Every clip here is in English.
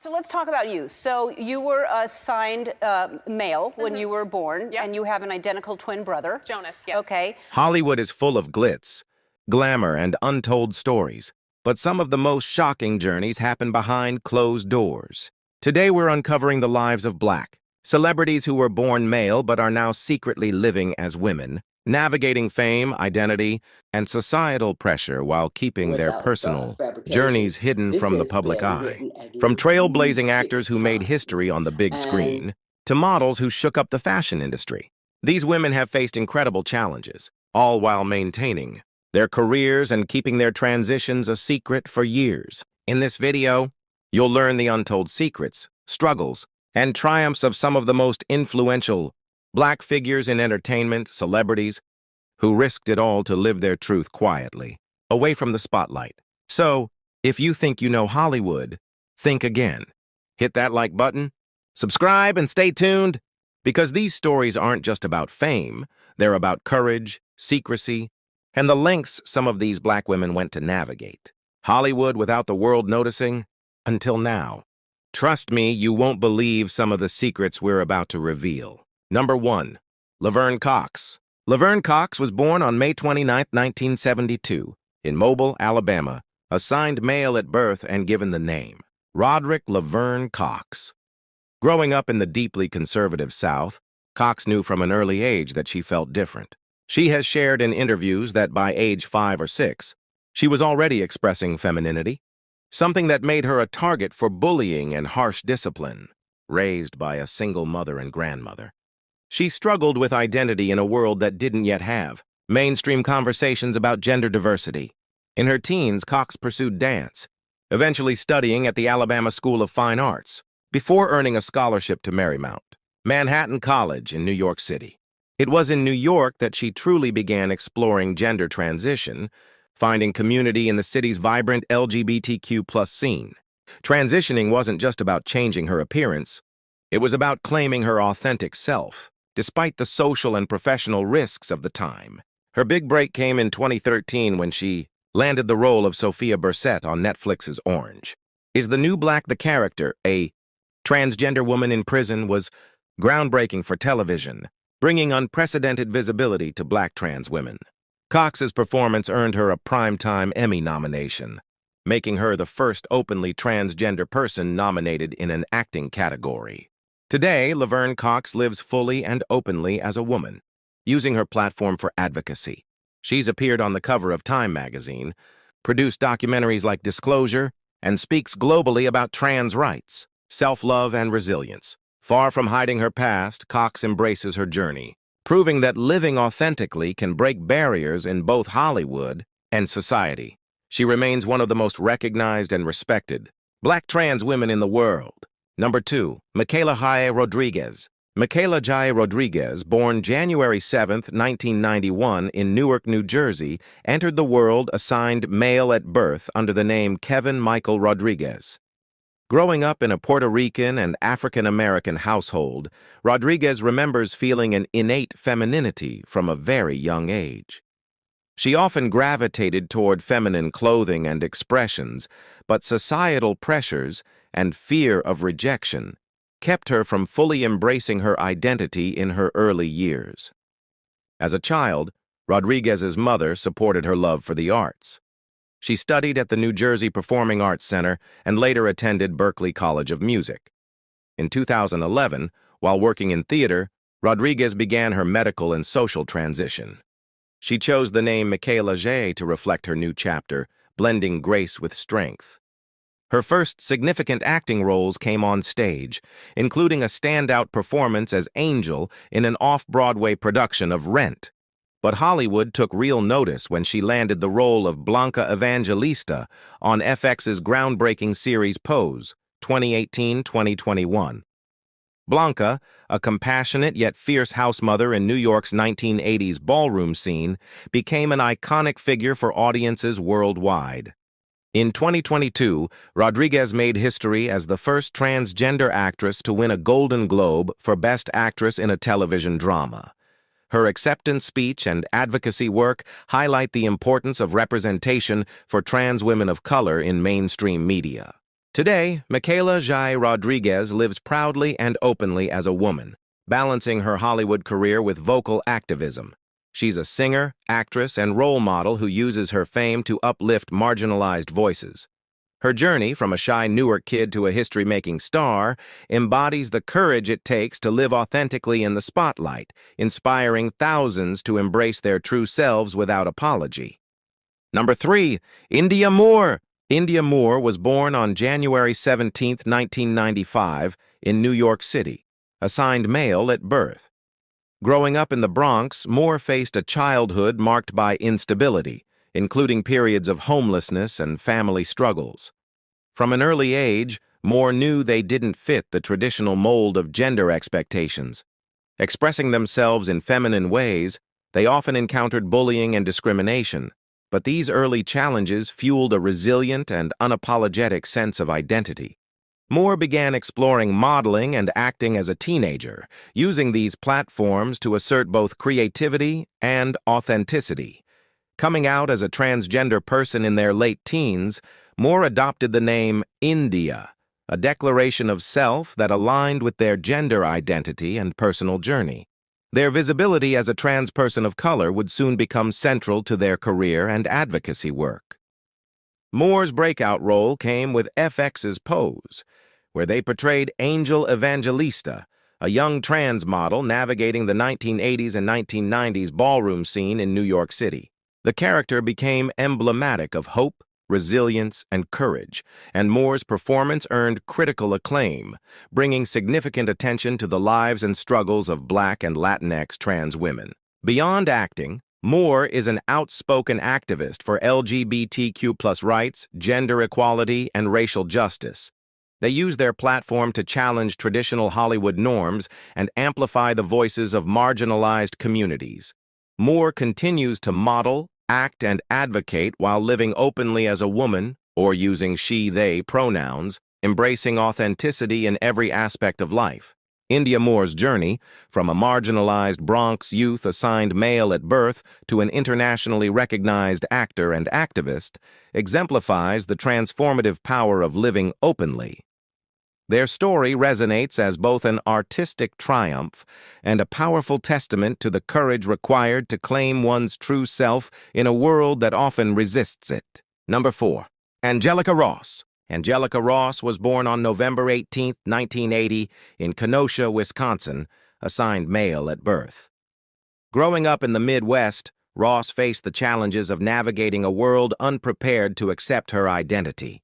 So let's talk about you. So you were assigned male when you were born, Yep. and you have an identical twin brother. Jonas, yes. Okay. Hollywood is full of glitz, glamour, and untold stories, but some of the most shocking journeys happen behind closed doors. Today we're uncovering the lives of Black celebrities who were born male but are now secretly living as women, navigating fame, identity, and societal pressure while keeping their personal journeys hidden from the public eye. From trailblazing actors who made history on the big screen to models who shook up the fashion industry. These women have faced incredible challenges, all while maintaining their careers and keeping their transitions a secret for years. In this video, you'll learn the untold secrets, struggles, and triumphs of some of the most influential Black figures in entertainment, celebrities, who risked it all to live their truth quietly, away from the spotlight. So, if you think you know Hollywood, think again. Hit that like button, subscribe, and stay tuned, because these stories aren't just about fame, they're about courage, secrecy, and the lengths some of these Black women went to navigate Hollywood without the world noticing, until now. Trust me, you won't believe some of the secrets we're about to reveal. Number 1. Leverne Cox. Leverne Cox was born on May 29, 1972, in Mobile, Alabama, assigned male at birth and given the name Roderick Leverne Cox. Growing up in the deeply conservative South, Cox knew from an early age that she felt different. She has shared in interviews that by age 5 or 6, she was already expressing femininity, something that made her a target for bullying and harsh discipline, raised by a single mother and grandmother. She struggled with identity in a world that didn't yet have mainstream conversations about gender diversity. In her teens, Cox pursued dance, eventually studying at the Alabama School of Fine Arts, before earning a scholarship to Marymount, Manhattan College in New York City. It was in New York that she truly began exploring gender transition, finding community in the city's vibrant LGBTQ+ scene. Transitioning wasn't just about changing her appearance, it was about claiming her authentic self, despite the social and professional risks of the time. Her big break came in 2013 when she landed the role of Sophia Bursette on Netflix's Orange. Is the New Black the character? A transgender woman in prison was groundbreaking for television, bringing unprecedented visibility to Black trans women. Cox's performance earned her a Primetime Emmy nomination, making her the first openly transgender person nominated in an acting category. Today, Leverne Cox lives fully and openly as a woman, using her platform for advocacy. She's appeared on the cover of Time magazine, produced documentaries like Disclosure, and speaks globally about trans rights, self-love, and resilience. Far from hiding her past, Cox embraces her journey, proving that living authentically can break barriers in both Hollywood and society. She remains one of the most recognized and respected Black trans women in the world. Number 2. Michaela Jai Rodriguez. Michaela Jai Rodriguez, born January 7, 1991 in Newark, New Jersey, entered the world assigned male at birth under the name Kevin Michael Rodriguez. Growing up in a Puerto Rican and African-American household, Rodriguez remembers feeling an innate femininity from a very young age. She often gravitated toward feminine clothing and expressions, but societal pressures and fear of rejection kept her from fully embracing her identity in her early years. As a child, Rodriguez's mother supported her love for the arts. She studied at the New Jersey Performing Arts Center and later attended Berklee College of Music. In 2011, while working in theater, Rodriguez began her medical and social transition. She chose the name Michaela Jai to reflect her new chapter, blending grace with strength. Her first significant acting roles came on stage, including a standout performance as Angel in an off-Broadway production of Rent. But Hollywood took real notice when she landed the role of Blanca Evangelista on FX's groundbreaking series Pose, 2018-2021. Blanca, a compassionate yet fierce housemother in New York's 1980s ballroom scene, became an iconic figure for audiences worldwide. In 2022, Rodriguez made history as the first transgender actress to win a Golden Globe for Best Actress in a Television Drama. Her acceptance speech and advocacy work highlight the importance of representation for trans women of color in mainstream media. Today, Michaela Jai Rodriguez lives proudly and openly as a woman, balancing her Hollywood career with vocal activism. She's a singer, actress, and role model who uses her fame to uplift marginalized voices. Her journey from a shy Newark kid to a history-making star embodies the courage it takes to live authentically in the spotlight, inspiring thousands to embrace their true selves without apology. Number 3. India Moore. India Moore was born on January 17, 1995, in New York City, assigned male at birth. Growing up in the Bronx, Moore faced a childhood marked by instability, including periods of homelessness and family struggles. From an early age, Moore knew they didn't fit the traditional mold of gender expectations. Expressing themselves in feminine ways, they often encountered bullying and discrimination, but these early challenges fueled a resilient and unapologetic sense of identity. Moore began exploring modeling and acting as a teenager, using these platforms to assert both creativity and authenticity. Coming out as a transgender person in their late teens, Moore adopted the name India, a declaration of self that aligned with their gender identity and personal journey. Their visibility as a trans person of color would soon become central to their career and advocacy work. Moore's breakout role came with FX's Pose, where they portrayed Angel Evangelista, a young trans model navigating the 1980s and 1990s ballroom scene in New York City. The character became emblematic of hope, resilience, and courage, and Moore's performance earned critical acclaim, bringing significant attention to the lives and struggles of Black and Latinx trans women. Beyond acting, Moore is an outspoken activist for LGBTQ+ rights, gender equality, and racial justice. They use their platform to challenge traditional Hollywood norms and amplify the voices of marginalized communities. Moore continues to model, act, and advocate while living openly as a woman or using she/they pronouns, embracing authenticity in every aspect of life. India Moore's journey, from a marginalized Bronx youth assigned male at birth to an internationally recognized actor and activist, exemplifies the transformative power of living openly. Their story resonates as both an artistic triumph and a powerful testament to the courage required to claim one's true self in a world that often resists it. Number 4. Angelica Ross. Angelica Ross was born on November 18, 1980, in Kenosha, Wisconsin, assigned male at birth. Growing up in the Midwest, Ross faced the challenges of navigating a world unprepared to accept her identity.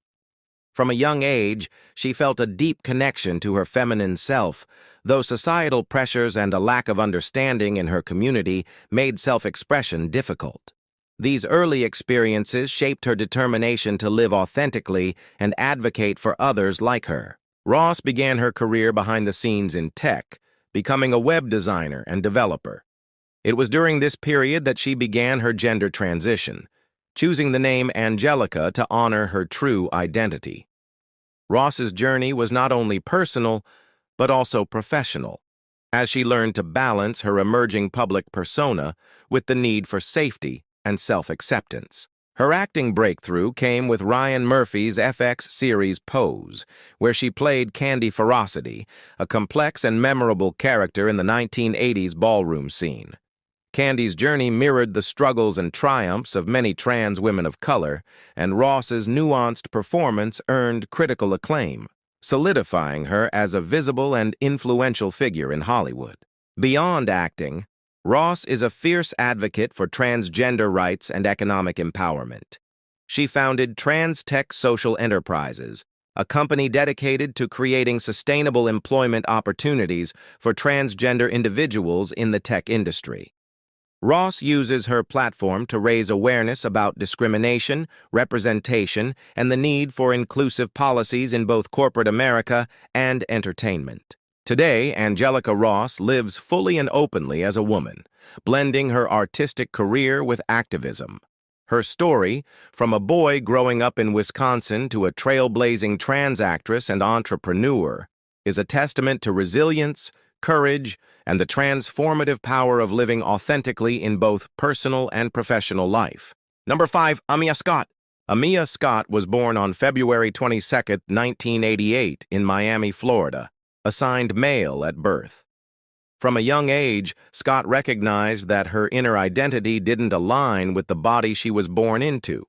From a young age, she felt a deep connection to her feminine self, though societal pressures and a lack of understanding in her community made self-expression difficult. These early experiences shaped her determination to live authentically and advocate for others like her. Ross began her career behind the scenes in tech, becoming a web designer and developer. It was during this period that she began her gender transition, choosing the name Angelica to honor her true identity. Ross's journey was not only personal, but also professional, as she learned to balance her emerging public persona with the need for safety and self-acceptance. Her acting breakthrough came with Ryan Murphy's FX series Pose, where she played Candy Ferocity, a complex and memorable character in the 1980s ballroom scene. Candy's journey mirrored the struggles and triumphs of many trans women of color, and Ross's nuanced performance earned critical acclaim, solidifying her as a visible and influential figure in Hollywood. Beyond acting, Ross is a fierce advocate for transgender rights and economic empowerment. She founded Trans Tech Social Enterprises, a company dedicated to creating sustainable employment opportunities for transgender individuals in the tech industry. Ross uses her platform to raise awareness about discrimination, representation, and the need for inclusive policies in both corporate America and entertainment. Today, Angelica Ross lives fully and openly as a woman, blending her artistic career with activism. Her story, from a boy growing up in Wisconsin to a trailblazing trans actress and entrepreneur, is a testament to resilience, courage, and the transformative power of living authentically in both personal and professional life. Number 5, Amia Scott. Amia Scott was born on February 22, 1988, in Miami, Florida, assigned male at birth. From a young age, Scott recognized that her inner identity didn't align with the body she was born into.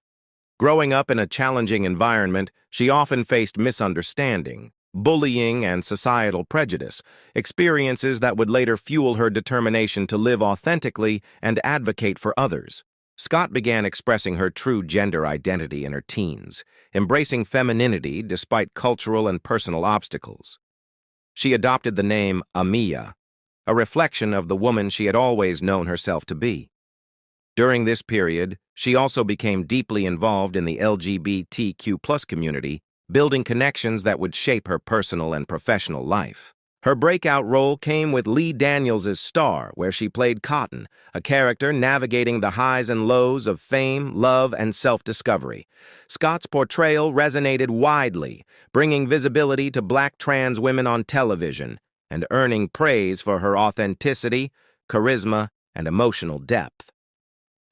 Growing up in a challenging environment, she often faced misunderstanding, bullying, and societal prejudice, experiences that would later fuel her determination to live authentically and advocate for others. Scott began expressing her true gender identity in her teens, embracing femininity despite cultural and personal obstacles. She adopted the name Amia, a reflection of the woman she had always known herself to be. During this period, she also became deeply involved in the LGBTQ+ community, building connections that would shape her personal and professional life. Her breakout role came with Lee Daniels' Star, where she played Cotton, a character navigating the highs and lows of fame, love, and self-discovery. Scott's portrayal resonated widely, bringing visibility to Black trans women on television and earning praise for her authenticity, charisma, and emotional depth.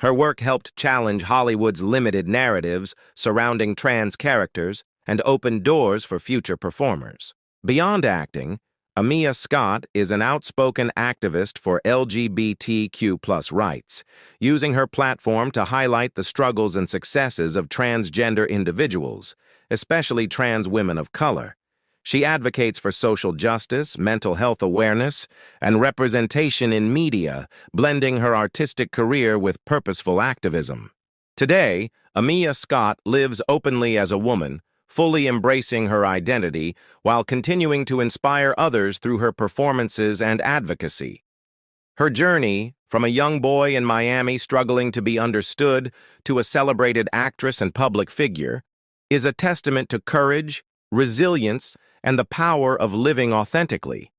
Her work helped challenge Hollywood's limited narratives surrounding trans characters and opened doors for future performers. Beyond acting, Amia Scott is an outspoken activist for LGBTQ+ rights, using her platform to highlight the struggles and successes of transgender individuals, especially trans women of color. She advocates for social justice, mental health awareness, and representation in media, blending her artistic career with purposeful activism. Today, Amia Scott lives openly as a woman, fully embracing her identity while continuing to inspire others through her performances and advocacy. Her journey, from a young boy in Miami struggling to be understood to a celebrated actress and public figure, is a testament to courage, resilience, and the power of living authentically.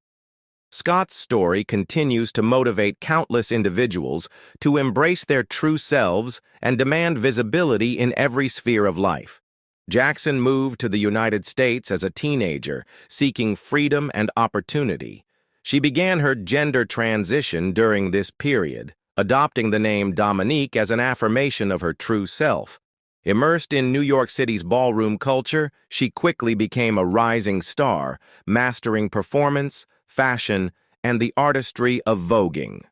Scott's story continues to motivate countless individuals to embrace their true selves and demand visibility in every sphere of life. Jackson moved to the United States as a teenager, seeking freedom and opportunity. She began her gender transition during this period, adopting the name Dominique as an affirmation of her true self. Immersed in New York City's ballroom culture, she quickly became a rising star, mastering performance, fashion, and the artistry of voguing.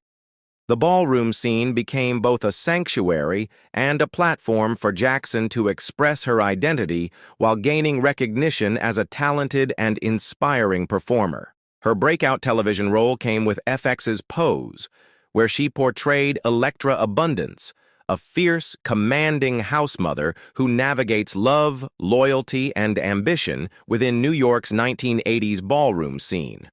The ballroom scene became both a sanctuary and a platform for Jackson to express her identity while gaining recognition as a talented and inspiring performer. Her breakout television role came with FX's Pose, where she portrayed Electra Abundance, a fierce, commanding housemother who navigates love, loyalty, and ambition within New York's 1980s ballroom scene.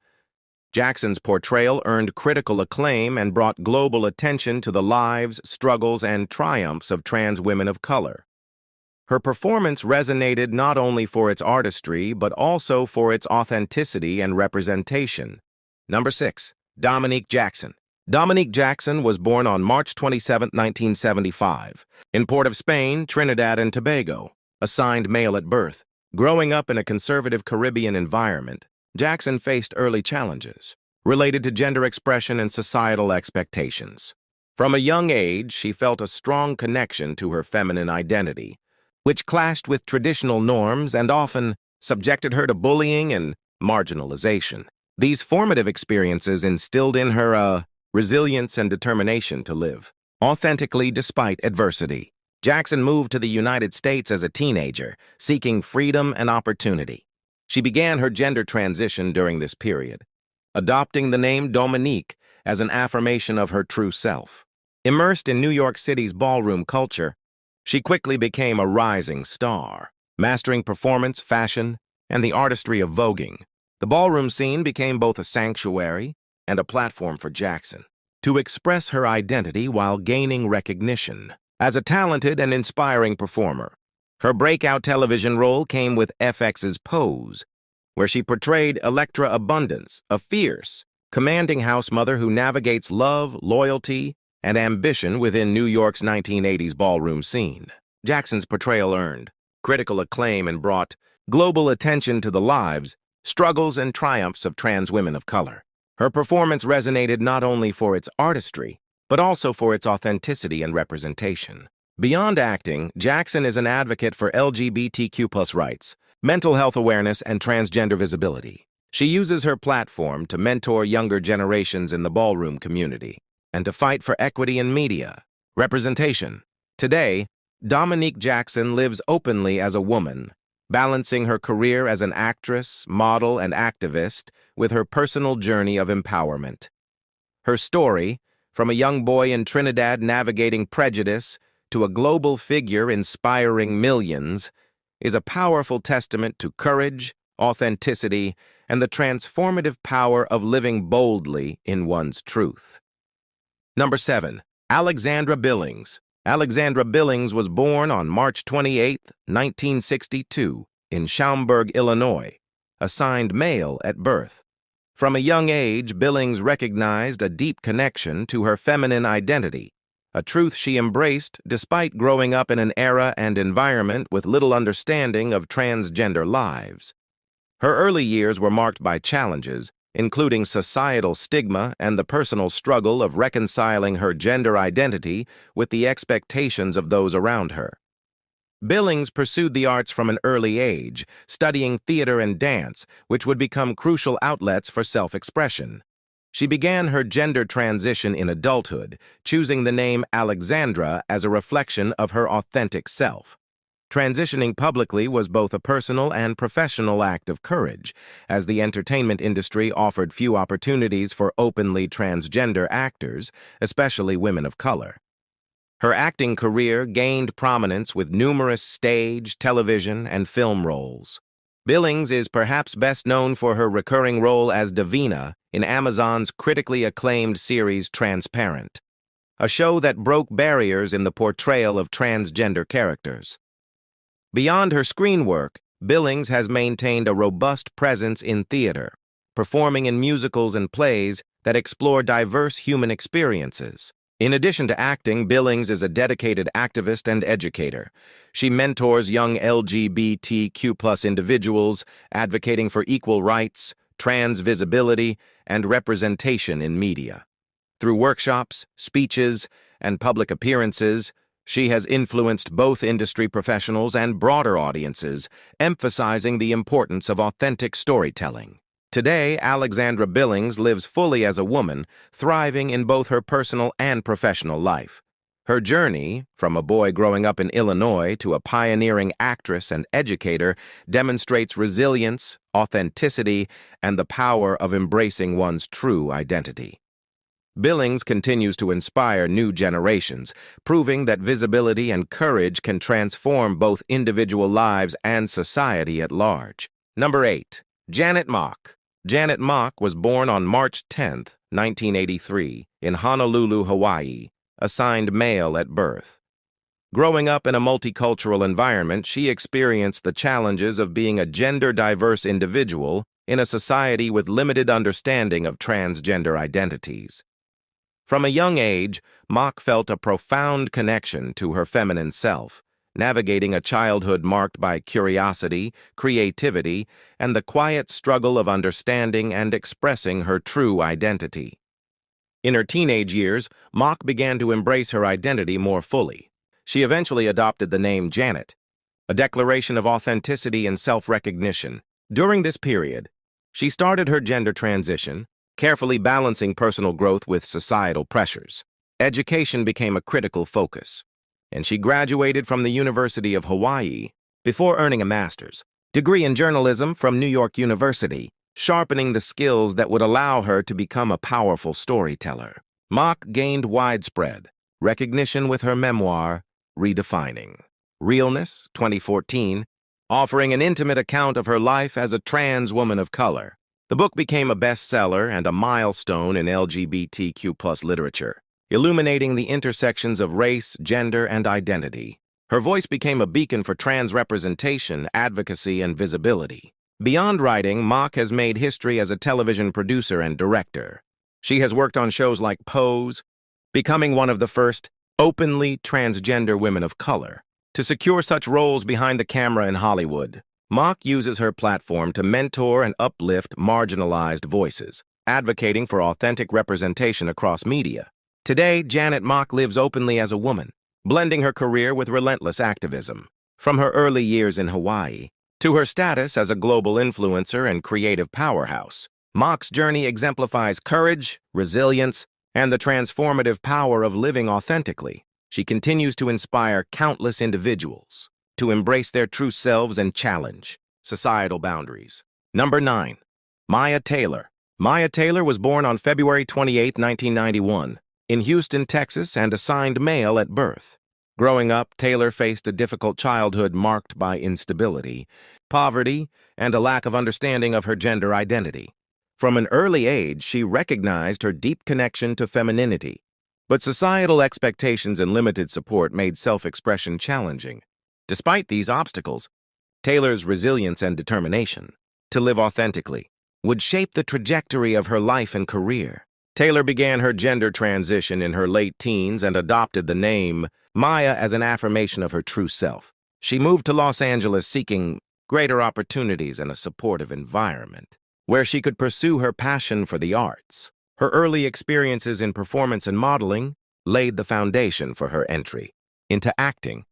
Jackson's portrayal earned critical acclaim and brought global attention to the lives, struggles, and triumphs of trans women of color. Her performance resonated not only for its artistry, but also for its authenticity and representation. Number 6. Dominique Jackson. Dominique Jackson was born on March 27, 1975, in Port of Spain, Trinidad and Tobago, assigned male at birth. Growing up in a conservative Caribbean environment, Jackson faced early challenges related to gender expression and societal expectations. From a young age, she felt a strong connection to her feminine identity, which clashed with traditional norms and often subjected her to bullying and marginalization. These formative experiences instilled in her resilience and determination to live authentically despite adversity. Jackson moved to the United States as a teenager, seeking freedom and opportunity. She began her gender transition during this period, adopting the name Dominique as an affirmation of her true self. Immersed in New York City's ballroom culture, she quickly became a rising star, mastering performance, fashion, and the artistry of voguing. The ballroom scene became both a sanctuary and a platform for Jackson to express her identity while gaining recognition. As a talented and inspiring performer, her breakout television role came with FX's Pose, where she portrayed Electra Abundance, a fierce, commanding housemother who navigates love, loyalty, and ambition within New York's 1980s ballroom scene. Jackson's portrayal earned critical acclaim and brought global attention to the lives, struggles, and triumphs of trans women of color. Her performance resonated not only for its artistry, but also for its authenticity and representation. Beyond acting, Jackson is an advocate for LGBTQ+ rights, mental health awareness, and transgender visibility. She uses her platform to mentor younger generations in the ballroom community and to fight for equity in media representation. Today, Dominique Jackson lives openly as a woman, balancing her career as an actress, model, and activist with her personal journey of empowerment. Her story, from a young boy in Trinidad navigating prejudice to a global figure inspiring millions, is a powerful testament to courage, authenticity, and the transformative power of living boldly in one's truth. Number 7. Alexandra Billings. Alexandra Billings was born on March 28, 1962, in Schaumburg, Illinois, assigned male at birth. From a young age, Billings recognized a deep connection to her feminine identity, a truth she embraced despite growing up in an era and environment with little understanding of transgender lives. Her early years were marked by challenges, including societal stigma and the personal struggle of reconciling her gender identity with the expectations of those around her. Billings pursued the arts from an early age, studying theater and dance, which would become crucial outlets for self-expression. She began her gender transition in adulthood, choosing the name Alexandra as a reflection of her authentic self. Transitioning publicly was both a personal and professional act of courage, as the entertainment industry offered few opportunities for openly transgender actors, especially women of color. Her acting career gained prominence with numerous stage, television, and film roles. Billings is perhaps best known for her recurring role as Davina in Amazon's critically acclaimed series Transparent, a show that broke barriers in the portrayal of transgender characters. Beyond her screen work, Billings has maintained a robust presence in theater, performing in musicals and plays that explore diverse human experiences. In addition to acting, Billings is a dedicated activist and educator. She mentors young LGBTQ+ individuals, advocating for equal rights, trans visibility, and representation in media. Through workshops, speeches, and public appearances, she has influenced both industry professionals and broader audiences, emphasizing the importance of authentic storytelling. Today, Alexandra Billings lives fully as a woman, thriving in both her personal and professional life. Her journey, from a boy growing up in Illinois to a pioneering actress and educator, demonstrates resilience, authenticity, and the power of embracing one's true identity. Billings continues to inspire new generations, proving that visibility and courage can transform both individual lives and society at large. Number 8. Janet Mock. Janet Mock was born on March 10, 1983, in Honolulu, Hawaii, assigned male at birth. Growing up in a multicultural environment, she experienced the challenges of being a gender-diverse individual in a society with limited understanding of transgender identities. From a young age, Mock felt a profound connection to her feminine self, navigating a childhood marked by curiosity, creativity, and the quiet struggle of understanding and expressing her true identity. In her teenage years, Mock began to embrace her identity more fully. She eventually adopted the name Janet, a declaration of authenticity and self-recognition. During this period, she started her gender transition, carefully balancing personal growth with societal pressures. Education became a critical focus, and she graduated from the University of Hawaii before earning a master's degree in journalism from New York University, sharpening the skills that would allow her to become a powerful storyteller. Mock gained widespread recognition with her memoir, Redefining Realness, 2014, offering an intimate account of her life as a trans woman of color. The book became a bestseller and a milestone in LGBTQ+ literature, illuminating the intersections of race, gender, and identity. Her voice became a beacon for trans representation, advocacy, and visibility. Beyond writing, Mock has made history as a television producer and director. She has worked on shows like Pose, becoming one of the first openly transgender women of color to secure such roles behind the camera in Hollywood. Mock uses her platform to mentor and uplift marginalized voices, advocating for authentic representation across media. Today, Janet Mock lives openly as a woman, blending her career with relentless activism. From her early years in Hawaii to her status as a global influencer and creative powerhouse, Mock's journey exemplifies courage, resilience, and the transformative power of living authentically. She continues to inspire countless individuals to embrace their true selves and challenge societal boundaries. Number 9. Maya Taylor. Maya Taylor was born on February 28, 1991, in Houston, Texas, and assigned male at birth. Growing up, Taylor faced a difficult childhood marked by instability, poverty, and a lack of understanding of her gender identity. From an early age, she recognized her deep connection to femininity, but societal expectations and limited support made self-expression challenging. Despite these obstacles, Taylor's resilience and determination to live authentically would shape the trajectory of her life and career. Taylor began her gender transition in her late teens and adopted the name Maya as an affirmation of her true self. She moved to Los Angeles seeking greater opportunities and a supportive environment where she could pursue her passion for the arts. Her early experiences in performance and modeling laid the foundation for her entry into acting,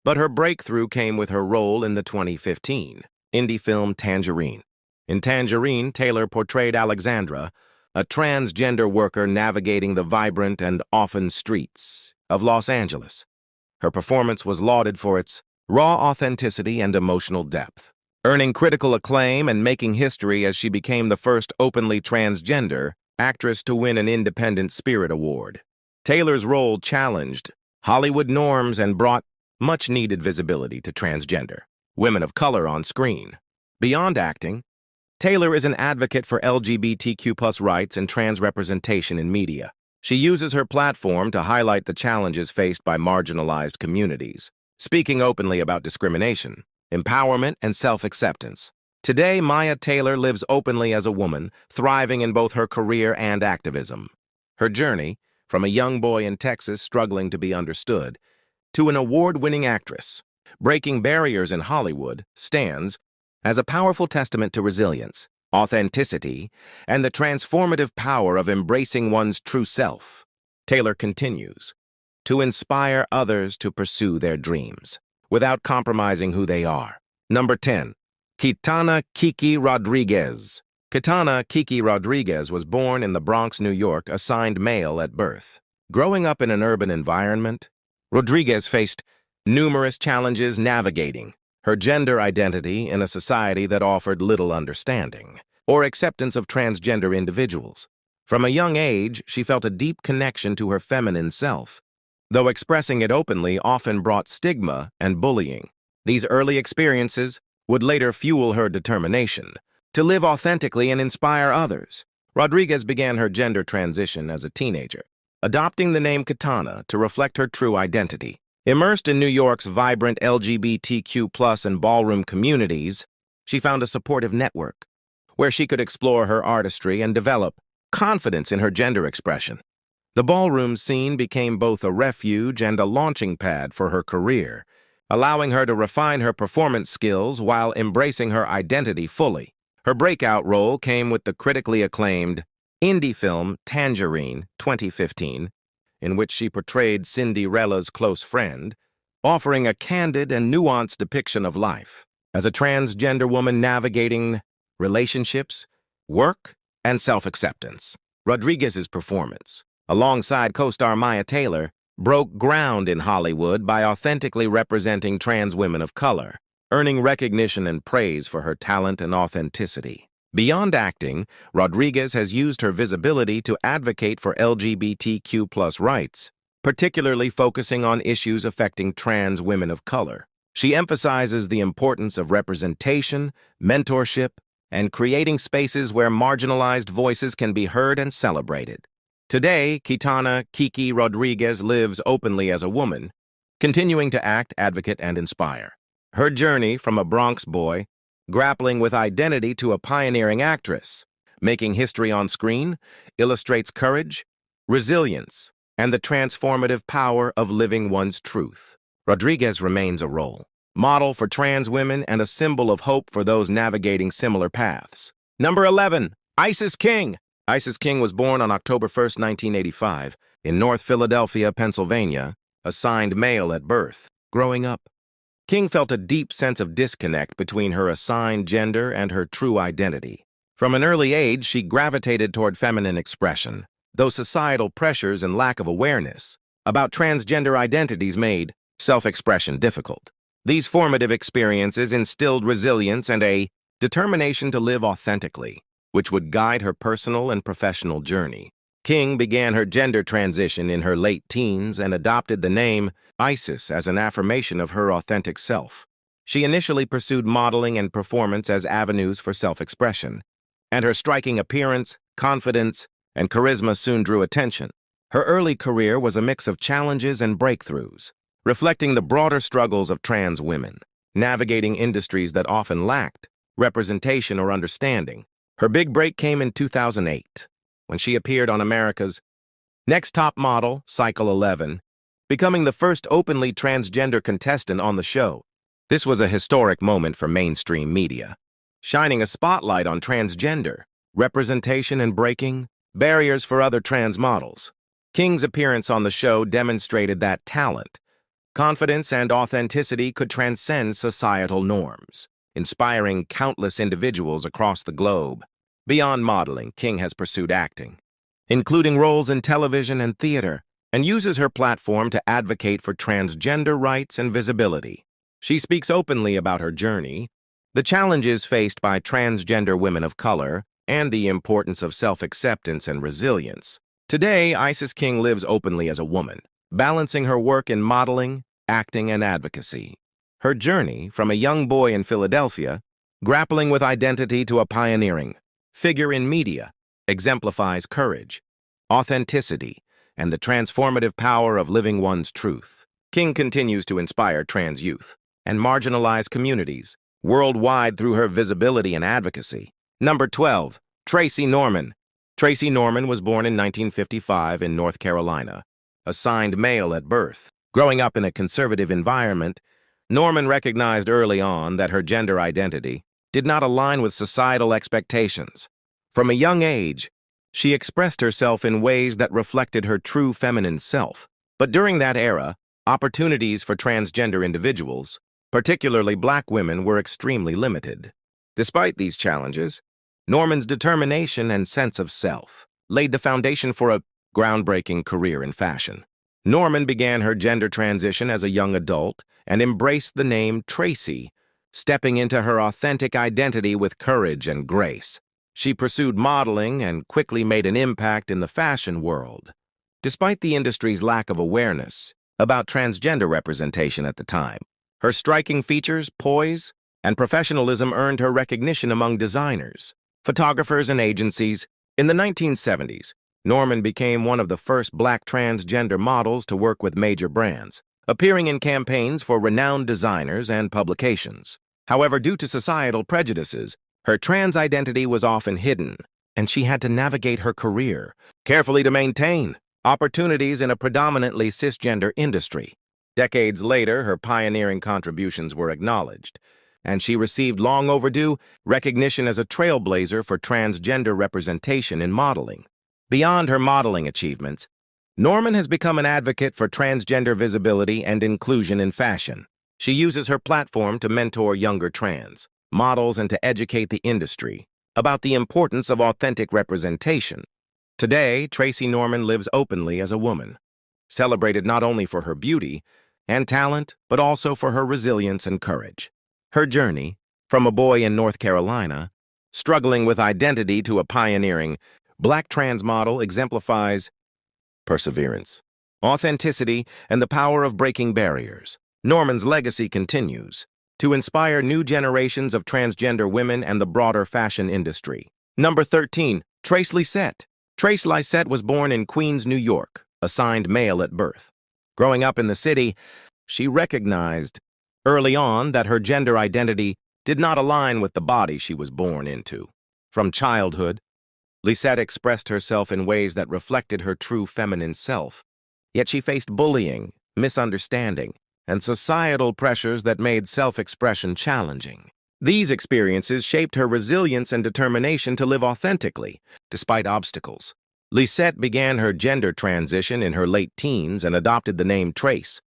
but her breakthrough came with her role in the 2015 indie film Tangerine. In Tangerine, Taylor portrayed Alexandra, a transgender worker navigating the vibrant and often streets of Los Angeles. Her performance was lauded for its raw authenticity and emotional depth, earning critical acclaim and making history as she became the first openly transgender actress to win an Independent Spirit Award. Taylor's role challenged Hollywood norms and brought much-needed visibility to transgender women of color on screen. Beyond acting, Taylor is an advocate for LGBTQ+ rights and trans representation in media. She uses her platform to highlight the challenges faced by marginalized communities, speaking openly about discrimination, empowerment, and self-acceptance. Today, Maya Taylor lives openly as a woman, thriving in both her career and activism. Her journey, from a young boy in Texas struggling to be understood, to an award-winning actress, breaking barriers in Hollywood, stands as a powerful testament to resilience, authenticity, and the transformative power of embracing one's true self. Taylor continues to inspire others to pursue their dreams without compromising who they are. Number 10. Kiki Rodriguez. Kiki Rodriguez was born in the Bronx, New York, assigned male at birth. Growing up in an urban environment, Rodriguez faced numerous challenges navigating her gender identity in a society that offered little understanding or acceptance of transgender individuals. From a young age, she felt a deep connection to her feminine self, though expressing it openly often brought stigma and bullying. These early experiences would later fuel her determination to live authentically and inspire others. Rodriguez began her gender transition as a teenager, adopting the name Katana to reflect her true identity. Immersed in New York's vibrant LGBTQ+ and ballroom communities, she found a supportive network where she could explore her artistry and develop confidence in her gender expression. The ballroom scene became both a refuge and a launching pad for her career, allowing her to refine her performance skills while embracing her identity fully. Her breakout role came with the critically acclaimed indie film Tangerine 2015, in which she portrayed Cinderella's close friend, offering a candid and nuanced depiction of life as a transgender woman navigating relationships, work, and self-acceptance. Rodriguez's performance, alongside co-star Maya Taylor, broke ground in Hollywood by authentically representing trans women of color, earning recognition and praise for her talent and authenticity. Beyond acting, Rodriguez has used her visibility to advocate for LGBTQ+ rights, particularly focusing on issues affecting trans women of color. She emphasizes the importance of representation, mentorship, and creating spaces where marginalized voices can be heard and celebrated. Today, Kiki Rodriguez lives openly as a woman, continuing to act, advocate, and inspire. Her journey from a Bronx boy grappling with identity to a pioneering actress, making history on screen, illustrates courage, resilience, and the transformative power of living one's truth. Rodriguez remains a role model for trans women and a symbol of hope for those navigating similar paths. Number 11. Isis King. Isis King was born on October 1, 1985, in North Philadelphia, Pennsylvania, assigned male at birth. Growing up, King felt a deep sense of disconnect between her assigned gender and her true identity. From an early age, she gravitated toward feminine expression, though societal pressures and lack of awareness about transgender identities made self-expression difficult. These formative experiences instilled resilience and a determination to live authentically, which would guide her personal and professional journey. King began her gender transition in her late teens and adopted the name Isis as an affirmation of her authentic self. She initially pursued modeling and performance as avenues for self-expression, and her striking appearance, confidence, and charisma soon drew attention. Her early career was a mix of challenges and breakthroughs, reflecting the broader struggles of trans women, navigating industries that often lacked representation or understanding. Her big break came in 2008, when she appeared on America's Next Top Model, Cycle 11, becoming the first openly transgender contestant on the show. This was a historic moment for mainstream media, shining a spotlight on transgender representation and breaking barriers for other trans models. King's appearance on the show demonstrated that talent, confidence, and authenticity could transcend societal norms, inspiring countless individuals across the globe. Beyond modeling, King has pursued acting, including roles in television and theater, and uses her platform to advocate for transgender rights and visibility. She speaks openly about her journey, the challenges faced by transgender women of color, and the importance of self-acceptance and resilience. Today, Isis King lives openly as a woman, balancing her work in modeling, acting, and advocacy. Her journey, from a young boy in Philadelphia, grappling with identity to a pioneering figure in media, exemplifies courage, authenticity, and the transformative power of living one's truth. King continues to inspire trans youth and marginalized communities worldwide through her visibility and advocacy. Number 12, Tracy Norman. Tracy Norman was born in 1955 in North Carolina, assigned male at birth. Growing up in a conservative environment, Norman recognized early on that her gender identity did not align with societal expectations. From a young age, she expressed herself in ways that reflected her true feminine self. But during that era, opportunities for transgender individuals, particularly Black women, were extremely limited. Despite these challenges, Norman's determination and sense of self laid the foundation for a groundbreaking career in fashion. Norman began her gender transition as a young adult and embraced the name Tracy, stepping into her authentic identity with courage and grace. She pursued modeling and quickly made an impact in the fashion world, despite the industry's lack of awareness about transgender representation at the time. Her striking features, poise, and professionalism earned her recognition among designers, photographers, and agencies. In the 1970s, Norman became one of the first Black transgender models to work with major brands, appearing in campaigns for renowned designers and publications. However, due to societal prejudices, her trans identity was often hidden, and she had to navigate her career carefully to maintain opportunities in a predominantly cisgender industry. Decades later, her pioneering contributions were acknowledged, and she received long overdue recognition as a trailblazer for transgender representation in modeling. Beyond her modeling achievements, Norman has become an advocate for transgender visibility and inclusion in fashion. She uses her platform to mentor younger trans models and to educate the industry about the importance of authentic representation. Today, Tracy Norman lives openly as a woman, celebrated not only for her beauty and talent, but also for her resilience and courage. Her journey, from a boy in North Carolina, struggling with identity, to a pioneering Black trans model, exemplifies perseverance, authenticity, and the power of breaking barriers. Norman's legacy continues to inspire new generations of transgender women and the broader fashion industry. Number 13, Trace Lissette. Trace Lissette was born in Queens, New York, assigned male at birth. Growing up in the city, she recognized early on that her gender identity did not align with the body she was born into. From childhood, Lissette expressed herself in ways that reflected her true feminine self, yet she faced bullying, misunderstanding, and societal pressures that made self-expression challenging. These experiences shaped her resilience and determination to live authentically, despite obstacles. Lette began her gender transition in her late teens and adopted the name Trace,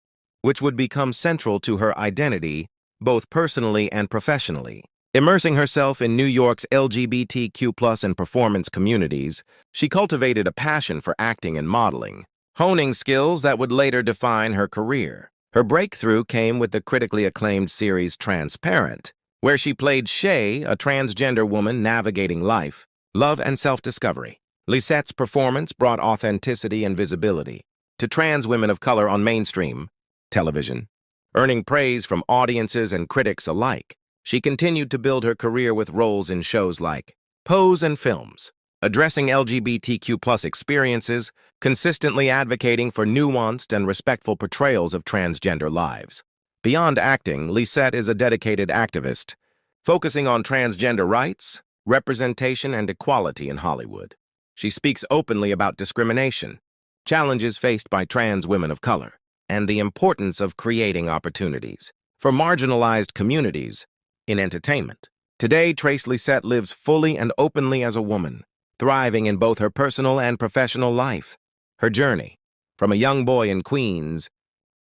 which would become central to her identity both personally and professionally. Immersing herself in New York's LGBTQ+ and performance communities, she cultivated a passion for acting and modeling, honing skills that would later define her career. Her breakthrough came with the critically acclaimed series Transparent, where she played Shay, a transgender woman navigating life, love, and self-discovery. Lette's performance brought authenticity and visibility to trans women of color on mainstream television. Earning praise from audiences and critics alike, she continued to build her career with roles in shows like Pose and Films, addressing LGBTQ+ experiences, consistently advocating for nuanced and respectful portrayals of transgender lives. Beyond acting, Lette is a dedicated activist, focusing on transgender rights, representation, and equality in Hollywood. She speaks openly about discrimination, challenges faced by trans women of color, and the importance of creating opportunities for marginalized communities in entertainment. Today, Tracy Lette lives fully and openly as a woman, thriving in both her personal and professional life. Her journey, from a young boy in Queens,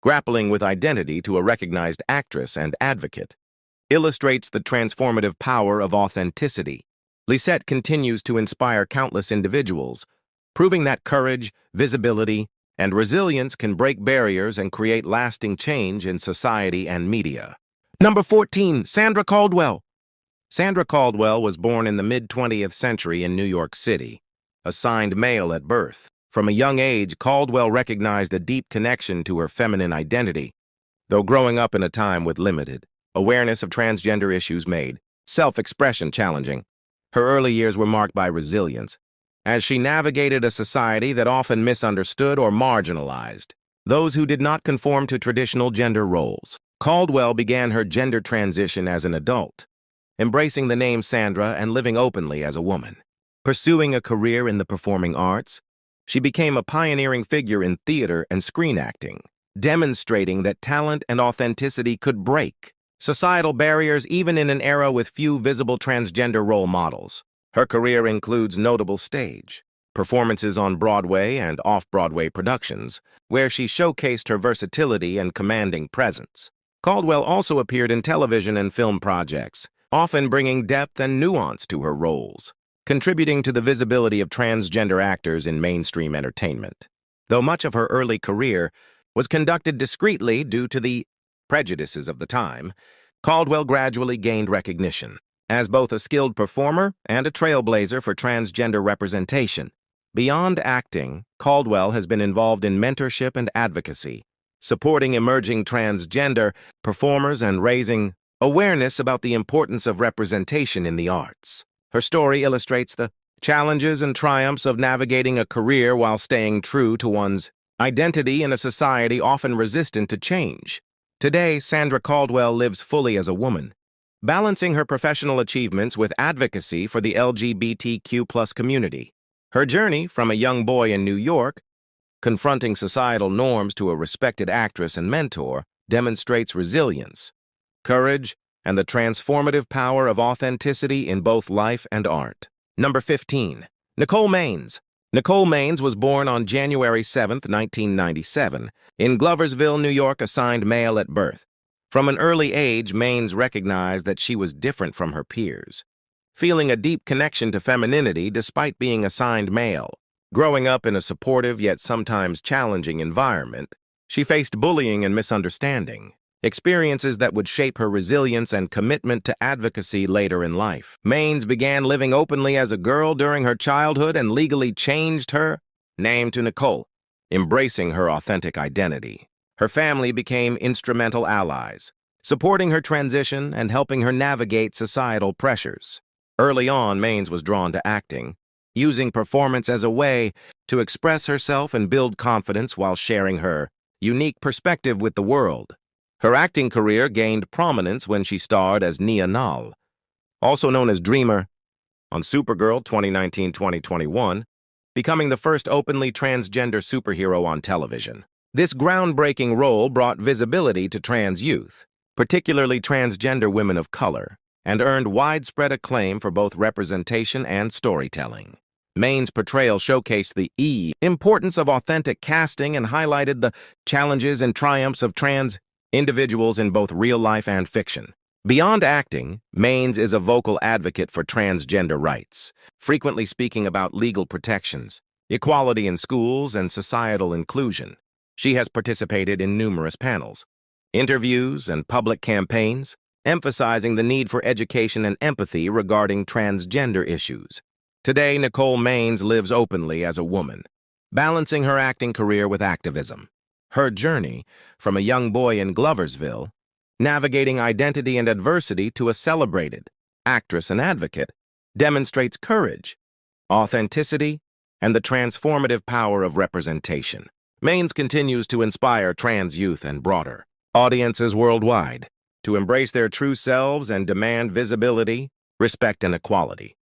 grappling with identity to a recognized actress and advocate, illustrates the transformative power of authenticity. Lette continues to inspire countless individuals, proving that courage, visibility, and resilience can break barriers and create lasting change in society and media. Number 14, Sandra Caldwell. Sandra Caldwell was born in the mid-20th century in New York City, assigned male at birth. From a young age, Caldwell recognized a deep connection to her feminine identity, though growing up in a time with limited awareness of transgender issues made self-expression challenging. Her early years were marked by resilience, as she navigated a society that often misunderstood or marginalized those who did not conform to traditional gender roles. Caldwell began her gender transition as an adult, embracing the name Sandra and living openly as a woman. Pursuing a career in the performing arts, she became a pioneering figure in theater and screen acting, demonstrating that talent and authenticity could break societal barriers even in an era with few visible transgender role models. Her career includes notable stage performances on Broadway and off-Broadway productions, where she showcased her versatility and commanding presence. Caldwell also appeared in television and film projects, often bringing depth and nuance to her roles, contributing to the visibility of transgender actors in mainstream entertainment. Though much of her early career was conducted discreetly due to the prejudices of the time, Caldwell gradually gained recognition as both a skilled performer and a trailblazer for transgender representation. Beyond acting, Caldwell has been involved in mentorship and advocacy, supporting emerging transgender performers and raising awareness about the importance of representation in the arts. Her story illustrates the challenges and triumphs of navigating a career while staying true to one's identity in a society often resistant to change. Today, Sandra Caldwell lives fully as a woman, balancing her professional achievements with advocacy for the LGBTQ+ community. Her journey from a young boy in New York, confronting societal norms, to a respected actress and mentor, demonstrates resilience, courage, and the transformative power of authenticity in both life and art. Number 15. Nicole Mains. Nicole Mains was born on January 7, 1997, in Gloversville, New York, assigned male at birth. From an early age, Mains recognized that she was different from her peers, feeling a deep connection to femininity despite being assigned male. Growing up in a supportive yet sometimes challenging environment, she faced bullying and misunderstanding, experiences that would shape her resilience and commitment to advocacy later in life. Mains began living openly as a girl during her childhood and legally changed her name to Nicole, embracing her authentic identity. Her family became instrumental allies, supporting her transition and helping her navigate societal pressures. Early on, Mains was drawn to acting, using performance as a way to express herself and build confidence while sharing her unique perspective with the world. Her acting career gained prominence when she starred as Nia Nal, also known as Dreamer, on Supergirl 2019-2021, becoming the first openly transgender superhero on television. This groundbreaking role brought visibility to trans youth, particularly transgender women of color, and earned widespread acclaim for both representation and storytelling. Mains' portrayal showcased the importance of authentic casting and highlighted the challenges and triumphs of trans individuals in both real life and fiction. Beyond acting, Mains is a vocal advocate for transgender rights, frequently speaking about legal protections, equality in schools, and societal inclusion. She has participated in numerous panels, interviews, and public campaigns, emphasizing the need for education and empathy regarding transgender issues. Today, Nicole Mains lives openly as a woman, balancing her acting career with activism. Her journey, from a young boy in Gloversville, navigating identity and adversity to a celebrated actress and advocate, demonstrates courage, authenticity, and the transformative power of representation. Mains continues to inspire trans youth and broader audiences worldwide to embrace their true selves and demand visibility, respect, and equality.